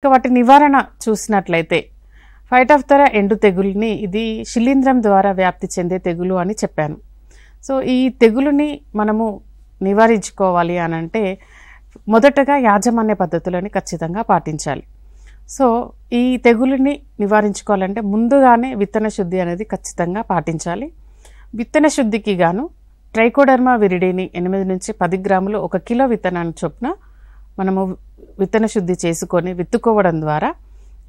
ఇక వాటి నివారణ చూసినట్లయితే ఫైటోఫ్థోరా ఎండు తెగులుని ఇది శిలీంధ్రం ద్వారా వ్యాప్తి చెందే తెగులు అని చెప్పాను. సో ఈ తెగులుని మనము నివారించుకోవాలి అని అంటే మొదటగా యాజమాన్య పద్ధతులని ఖచ్చితంగా పాటించాలి. సో ఈ తెగులుని నివారించుకోవాలంటే ముందుగానే విత్తన శుద్ధి అనేది ఖచ్చితంగా పాటించాలి. విత్తన శుద్ధికి గాను ట్రైకోడర్మా విరిడిని 8 నుంచి 10 గ్రాములు 1 కిలో విత్తనాన్ని చొప్పున మనము విత్తన శుద్ధి చేసుకొని విత్తుకోవడం ద్వారా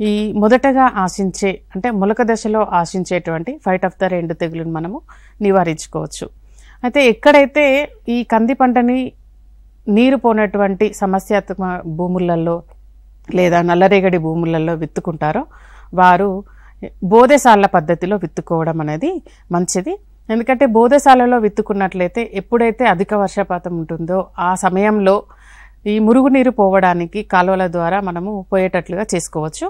ఈ మొదటగా ఆశించే అంటే మొలక దశలో ఆశించేటువంటి ఫైటోఫ్థోరా ఎండు తెగులుని మనము నివారించుకోవచ్చు. అయితే ఎక్కడైతే ఈ కంది పంటని నీరు పోనటువంటి సమస్యాత్మక భూములలో లేదా నల్లరేగడి భూములలో విత్తుకుంటారో వారు బోదెసాల పద్ధతిలో విత్తుకోవడం అనేది మంచిది. ఎందుకంటే బోదెసాలలో విత్తుకున్నట్లయితే ఎప్పుడైతే అధిక వర్షపాతం ఉంటుందో ఆ సమయంలో ఈ మురుగునీరు పోవడానికి కాలువల ద్వారా మనము పోయేటట్లుగా చేసుకోవచ్చు.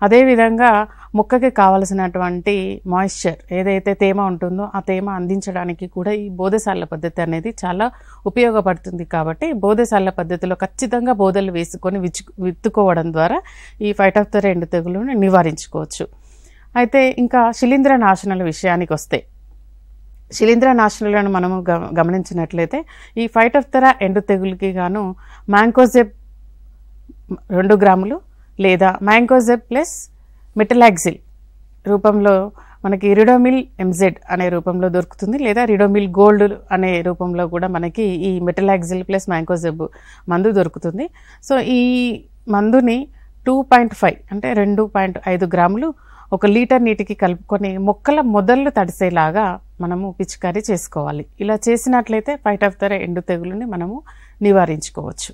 అదేవిధంగా మొక్కకి కావలసినటువంటి మాయిశ్చర్ ఏదైతే తేమ ఉంటుందో ఆ తేమ అందించడానికి కూడా ఈ బోదెసాల పద్ధతి అనేది చాలా ఉపయోగపడుతుంది. కాబట్టి బోదెసాల పద్ధతిలో ఖచ్చితంగా బోదెలు వేసుకొని విత్తుకోవడం ద్వారా ఈ ఫైటోఫ్థోరా ఎండు తెగులుని నివారించుకోవచ్చు. అయితే ఇంకా శిలీంధ్ర నాశనాల విషయానికి వస్తే శిలీంధ్ర నాశనాలను మనము గమనించినట్లయితే ఈ ఫైటోఫ్థోరా ఎండు తెగులుకి గాను మ్యాంకోజెబ్ 2 గ్రాములు లేదా మ్యాంకోజెబ్ ప్లస్ మెటలాక్సిల్ రూపంలో మనకి రిడోమిల్ ఎంజెడ్ అనే రూపంలో దొరుకుతుంది, లేదా రిడోమిల్ గోల్డ్ అనే రూపంలో కూడా మనకి ఈ మెటలాక్సిల్ ప్లస్ మ్యాంకోజెబ్ మందు దొరుకుతుంది. సో ఈ మందుని 2.5 అంటే 2.5 గ్రాములు 1 లీటర్ నీటికి కలుపుకొని మొక్కల మొదళ్ళు తడిసేలాగా మనము పిచికారీ చేసుకోవాలి. ఇలా చేసినట్లయితే ఫైటోఫ్థోరా ఎండు తెగులుని మనము నివారించుకోవచ్చు.